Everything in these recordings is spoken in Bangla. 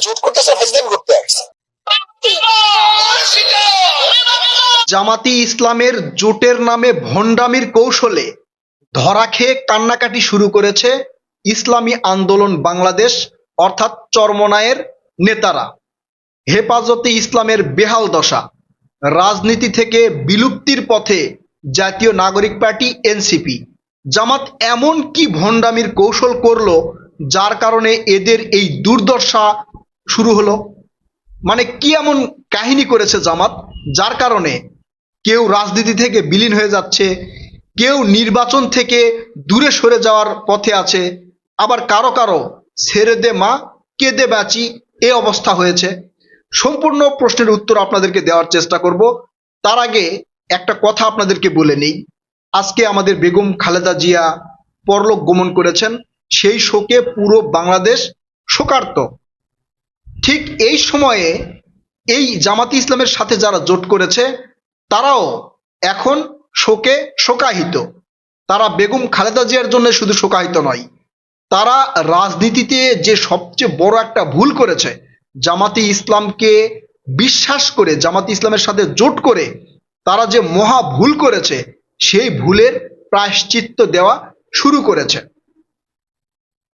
জোট করতেছে, ফাইজলামি করতে আসছে। জামাতি ইসলামের জোটের নামে ভণ্ডামির কৌশলে ধরা খেয়ে কান্নাকাটি শুরু করেছে ইসলামী আন্দোলন বাংলাদেশ অর্থাৎ চরমনায়ের নেতারা। হেফাজতে ইসলামের বেহাল দশা, রাজনীতি থেকে বিলুপ্তির পথে জাতীয় নাগরিক পার্টি এনসিপি। জামাত এমন কি ভণ্ডামির কৌশল করলো যার কারণে এদের এই দুর্দশা শুরু হলো? মানে কি এমন কাহিনী করেছে জামাত যার কারণে কেউ রাজনীতি থেকে বিলীন হয়ে যাচ্ছে, কেউ নির্বাচন থেকে দূরে সরে যাওয়ার পথে আছে, আবার কারো কারো ছেড়ে দে মা কেঁদে বাঁচি এ অবস্থা হয়েছে। সম্পূর্ণ প্রশ্নের উত্তর আপনাদেরকে দেওয়ার চেষ্টা করব। তার আগে একটা কথা আপনাদেরকে বলে নেই, আজকে আমাদের বেগম খালেদা জিয়া পরলোক গমন করেছেন, সেই শোকে পুরো বাংলাদেশ শোকার্ত। ঠিক এই সময়ে এই জামাতি ইসলামের সাথে যারা জোট করেছে তারাও এখন শোকে শোকাহিত। তারা বেগম খালেদা জিয়ার জন্য শুধু শোকাহিত নয়, তারা রাজনীতিতে যে সবচেয়ে বড় একটা ভুল করেছে, জামাতি ইসলামকে বিশ্বাস করে জামাতি ইসলামের সাথে জোট করে তারা যে মহা ভুল করেছে সেই ভুলের প্রায়শ্চিত্ত দেওয়া শুরু করেছে।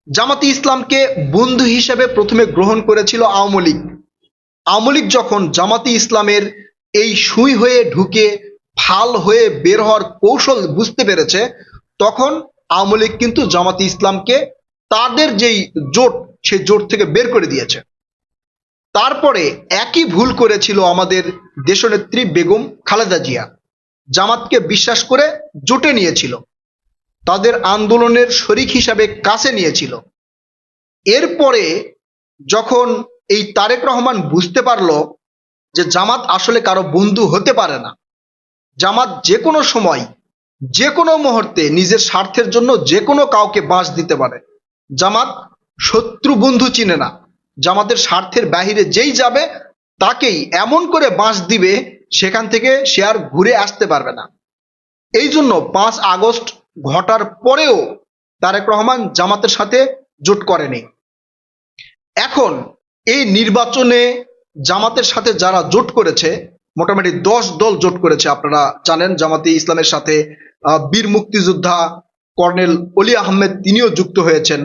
জামাতি ইসলামকে বন্ধু হিসেবে প্রথমে গ্রহণ করেছিল আওয়ামী লীগ। আওয়ামী লীগ যখন জামাতি ইসলামের এই সুই হয়ে ঢুকে ফাল হয়ে বের হওয়ার কৌশল বুঝতে পেরেছে, তখন আওয়ামী লীগ কিন্তু জামাতি ইসলামকে তাদের যেই জোট সেই জোট থেকে বের করে দিয়েছে। তারপরে একই ভুল করেছিল আমাদের দেশনেত্রী বেগম খালেদা জিয়া, জামাতকে বিশ্বাস করে জোটে নিয়েছিল, তাদের আন্দোলনের শরিক হিসাবে কাছে নিয়েছিল। এরপরে যখন এই তারেক রহমান বুঝতে পারলো যে জামাত আসলে কারো বন্ধু হতে পারে না, জামাত যে কোনো সময় যে কোনো মুহূর্তে নিজের স্বার্থের জন্য যে কোনো কাউকে বাঁশ দিতে পারে, জামাত শত্রু বন্ধু চিনে না, জামাতের স্বার্থের বাহিরে যেই যাবে তাকেই এমন করে বাঁশ দিবে সেখান থেকে সে আর ঘুরে আসতে পারবে না। এই জন্য 5 আগস্ট ঘটার পরেও তারেক রহমান জামাতের সাথে জোট করেনি। এখন এই নির্বাচনে জামাতের সাথে যারা জোট করেছে, মোটামুটি 10 দল জোট করেছে। আপনারা জানেন জামাতে ইসলামের সাথে বীর মুক্তিযোদ্ধা কর্নেল অলি আহমেদ তিনিও যুক্ত হয়েছেন,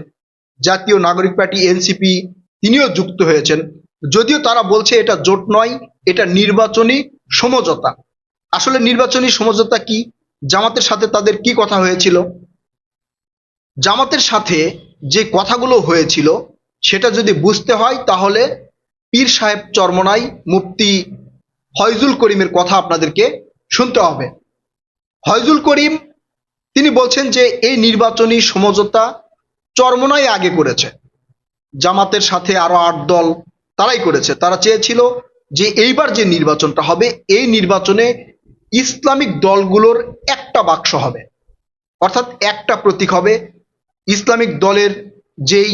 জাতীয় নাগরিক পার্টি এনসিপি তিনিও যুক্ত হয়েছেন। যদিও তারা বলছে এটা জোট নয়, এটা নির্বাচনী সমঝোতা। আসলে নির্বাচনী সমঝোতা কি, জামাতের সাথে তাদের কি কথা হয়েছিল? জামাতের সাথে যে কথাগুলো হয়েছিল সেটা যদি বুঝতে হয় তাহলে পীর সাহেব চরমনাই মুফতি ফয়জুল করিমের কথা আপনাদেরকে শুনতে হবে। ফয়জুল করিম তিনি বলছেন যে এই নির্বাচনী সমঝোতা চরমনাই আগে করেছে, জামাতের সাথে আরো 8 দল তারাই করেছে। তারা চেয়েছিল যে এইবার যে নির্বাচনটা হবে এই নির্বাচনে ইসলামিক দলগুলোর একটা বাক্স হবে, অর্থাৎ একটা প্রতীক হবে, ইসলামিক দলের যেই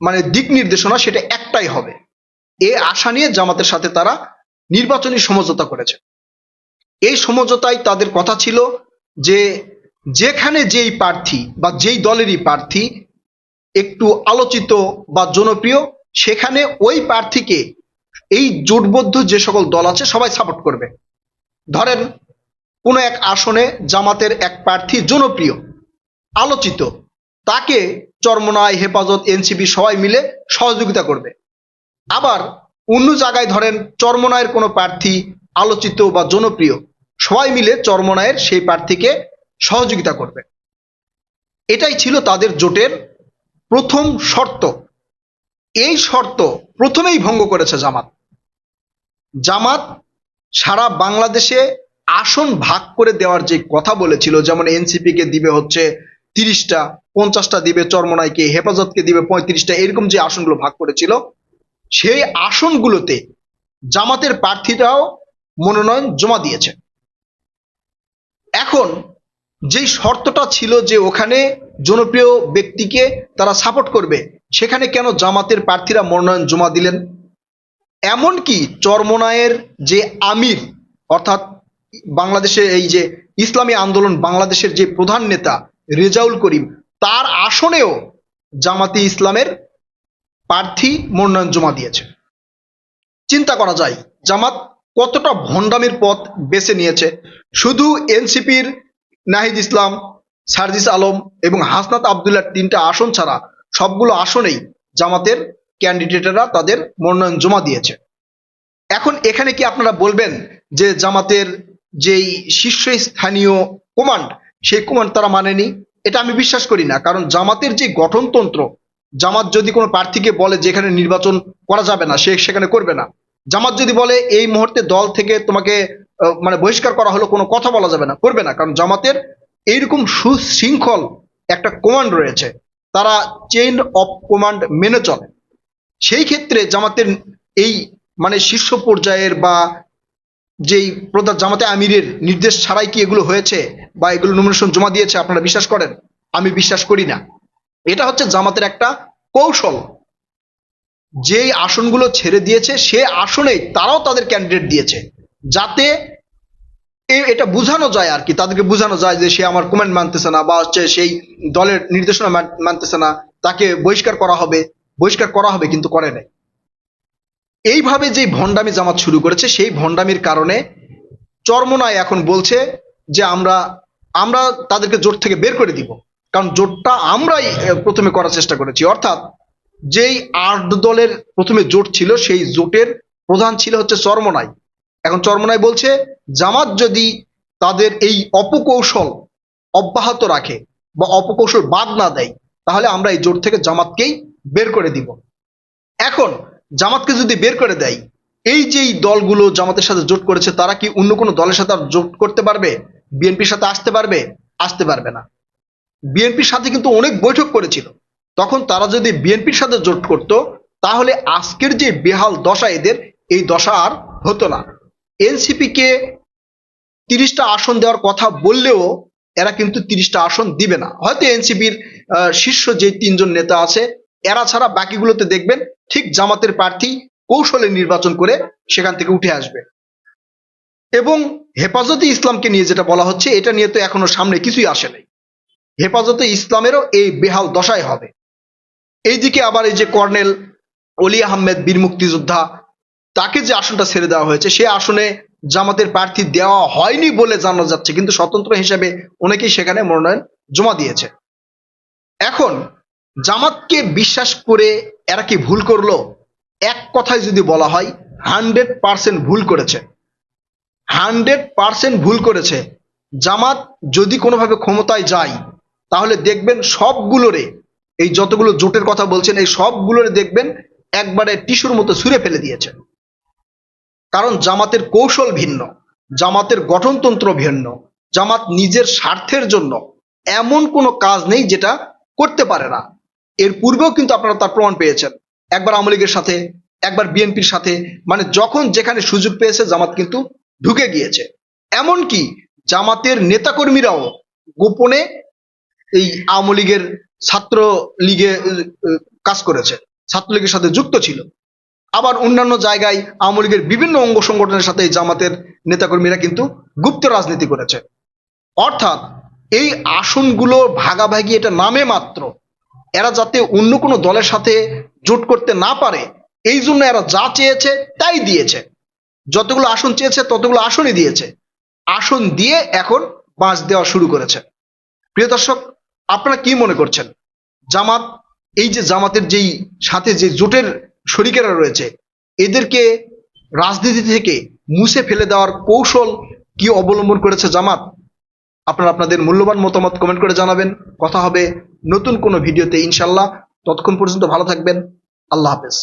মানে দিক নির্দেশনা সেটা একটাই হবে। এই আশা নিয়ে জামাতের সাথে তারা নির্বাচনী সমঝোতা করেছে। এই সমঝোতায় তাদের কথা ছিল যে যেখানে যেই প্রার্থী বা যেই দলেরই প্রার্থী একটু আলোচিত বা জনপ্রিয়, সেখানে ওই প্রার্থীকে এই জোটবদ্ধ যে সকল দল আছে সবাই সাপোর্ট করবে। ধরেন কোনো এক আসনে জামাতের এক প্রার্থী জনপ্রিয় আলোচিত, তাকে চরমনাই হেফাজত এনসিপি সবাই মিলে সহযোগিতা করবে। আবার অন্য জায়গায় ধরেন চরমনায়ের কোনো প্রার্থী আলোচিত বা জনপ্রিয়, সবাই মিলে চরমনায়ের সেই প্রার্থীকে সহযোগিতা করবে। এটাই ছিল তাদের জোটের প্রথম শর্ত। এই শর্ত প্রথমেই ভঙ্গ করেছে জামাত। জামাত সারা বাংলাদেশে আসন ভাগ করে দেওয়ার যে কথা বলেছিল, যেমন এনসিপি কে দিবে হচ্ছে 30টা, 50টা দিবে চরমনাইকে, হেফাজতকে দিবে 35টা, এরকম যে আসনগুলো ভাগ করেছিল সেই আসনগুলোতে জামাতের প্রার্থীরাও মনোনয়ন জমা দিয়েছে। এখন যেই শর্তটা ছিল যে ওখানে জনপ্রিয় ব্যক্তিকে তারা সাপোর্ট করবে, সেখানে কেন জামাতের প্রার্থীরা মনোনয়ন জমা দিলেন? এমনকি চরমনায়ের যে আমির অর্থাৎ বাংলাদেশে এই যে ইসলামী আন্দোলন বাংলাদেশের যে প্রধান নেতা রেজাউল করিম, তার আসনেও জামাতি ইসলামের প্রার্থী মনোনয়ন জমা দিয়েছে। চিন্তা করা যায় জামাত কতটা ভণ্ডামির পথ বেছে নিয়েছে। শুধু এনসিপির নাহিদ ইসলাম, সার্জিস আলম এবং হাসনাত আবদুল্লাহর 3টা আসন ছাড়া সবগুলো আসনেই জামাতের ক্যান্ডিডেটরা তাদের মনোনয়ন জমা দিয়েছে। এখন এখানে কি আপনারা বলবেন যে জামাতের যেই শীর্ষস্থানীয় কমান্ড, সেই কমান্ড তারা মানেনি? এটা আমি বিশ্বাস করি না। কারণ জামাতের যে গঠনতন্ত্র, জামাত যদি কোনো প্রার্থীকে বলে যেখানে নির্বাচন করা যাবে না, সে সেখানে করবে না। জামাত যদি বলে এই মুহূর্তে দল থেকে তোমাকে মানে বহিষ্কার করা হলো, কোনো কথা বলা যাবে না, করবে না। কারণ জামাতের এইরকম সুশৃঙ্খল একটা কমান্ড রয়েছে, তারা চেইন অফ কমান্ড মেনে চলে। সেই ক্ষেত্রে জামাতের এই মানে শীর্ষ পর্যায়ের বা যেই প্রধান জামাতে আমিরের নির্দেশ ছাড়াই কি এগুলো হয়েছে বা এগুলো নমিনেশন জমা দিয়েছে? আপনারা বিশ্বাস করেন? আমি বিশ্বাস করি না। এটা হচ্ছে জামাতের একটা কৌশল। যেই আসনগুলো ছেড়ে দিয়েছে সে আসনেই তারাও তাদের ক্যান্ডিডেট দিয়েছে, যাতে এটা বোঝানো যায় আর কি, তাদেরকে বোঝানো যায় যে সে আমার কমেন্ট মানতেছে না বা হচ্ছে সেই দলের নির্দেশনা মানতেছে না, তাকে বহিষ্কার করা হবে। বহিষ্কার করা হবে কিন্তু করে নাই। এইভাবে যে ভণ্ডামি জামাত শুরু করেছে, সেই ভণ্ডামির কারণে চরমোনাই এখন বলছে যে আমরা আমরা তাদেরকে জোট থেকে বের করে দিব। কারণ জোটটা আমরাই প্রথমে করার চেষ্টা করেছি। অর্থাৎ যেই 8 দলের প্রথমে জোট ছিল, সেই জোটের প্রধান ছিল হচ্ছে চরমোনাই। এখন চরমোনাই বলছে জামাত যদি তাদের এই অপকৌশল অব্যাহত রাখে বা অপকৌশল বাদ না দেয়, তাহলে আমরা এই জোট থেকে জামাতকেই বের করে দিব। এখন জামাতকে যদি বের করে দেয়, এই যেই দলগুলো জামাতের সাথে জোট করেছে তারা কি অন্য কোনো দলের সাথে আর জোট করতে পারবে? বিএনপির সাথে আসতে পারবে? আসতে পারবে না। বিএনপির সাথে কিন্তু অনেক বৈঠক করেছিল। তখন তারা যদি বিএনপির সাথে জোট করত, তাহলে আজকের যে বেহাল দশা এদের, এই দশা আর হতো না। এনসিপি কে 30টা আসন দেওয়ার কথা বললেও এরা কিন্তু 30টা আসন দিবে না। হয়তো এনসিপির শীর্ষ যে 3জন নেতা আছে, এরা ছাড়া বাকিগুলোতে দেখবেন ঠিক জামাতের প্রার্থী কৌশলে নির্বাচন করে সেখান থেকে উঠে আসবে। এবং হেফাজতে ইসলামকে নিয়ে যেটা বলা হচ্ছে, এটা নিয়ে তো এখনো সামনে কিছুই আসে নাই। হেফাজতে ইসলামেরও এই বেহাল দশায় হবে। এইদিকে আবার এই যে কর্নেল অলি আহমেদ বীর মুক্তিযোদ্ধা, তাকে যে আসনটা ছেড়ে দেওয়া হয়েছে, সে আসনে জামাতের প্রার্থী দেওয়া হয়নি বলে জানা যাচ্ছে, কিন্তু স্বতন্ত্র হিসেবে অনেকেই সেখানে মনোনয়ন জমা দিয়েছে। এখন জামাতকে বিশ্বাস করে এরা কি ভুল করলো? এক কথায় যদি বলা হয়, 100% ভুল করেছে। 100% ভুল করেছে। জামাত যদি কোনোভাবে ক্ষমতায় যায়, তাহলে দেখবেন সবগুলোরে, এই যতগুলো জোটের কথা বলছেন, এই সবগুলোরে দেখবেন একবারে টিস্যুর মতো ছুঁড়ে ফেলে দিয়েছে। কারণ জামাতের কৌশল ভিন্ন, জামাতের গঠনতন্ত্র ভিন্ন। জামাত নিজের স্বার্থের জন্য এমন কোনো কাজ নেই যেটা করতে পারে না। এর পূর্বেও কিন্তু আপনারা তার প্রমাণ পেয়েছেন। একবার আওয়ামী লীগের সাথে, একবার বিএনপির সাথে, মানে যখন যেখানে সুযোগ পেয়েছে জামাত কিন্তু ঢুকে গিয়েছে। এমনকি জামাতের নেতাকর্মীরাও গোপনে এই আওয়ামী লীগের ছাত্র লীগে কাজ করেছে, ছাত্রলীগের সাথে যুক্ত ছিল। আবার অন্যান্য জায়গায় আওয়ামী লীগের বিভিন্ন অঙ্গ সংগঠনের সাথে জামাতের নেতাকর্মীরা কিন্তু গুপ্ত রাজনীতি করেছে। অর্থাৎ এই আসনগুলো ভাগাভাগি এটা নামে মাত্র। এরা যাতে অন্য কোনো দলের সাথে জোট করতে না পারে, এই জন্য এরা যা চেয়েছে তাই দিয়েছে। যতগুলো আসন চেয়েছে ততগুলো আসনই দিয়েছে। আসন দিয়ে এখন বাঁশ দেওয়া শুরু করেছে। প্রিয় দর্শক, আপনারা কি মনে করছেন? জামাত, এই যে জামাতের যেই সাথে যে জোটের শরিকেরা রয়েছে, এদেরকে রাজনীতি থেকে মুছে ফেলে দেওয়ার কৌশল কি অবলম্বন করেছে জামাত? আপনারা আপনাদের মূল্যবান মতামত কমেন্ট করে জানাবেন। কথা হবে নতুন কোনো ভিডিওতে ইনশাল্লাহ। ততক্ষণ পর্যন্ত ভালো থাকবেন। আল্লাহ হাফেজ।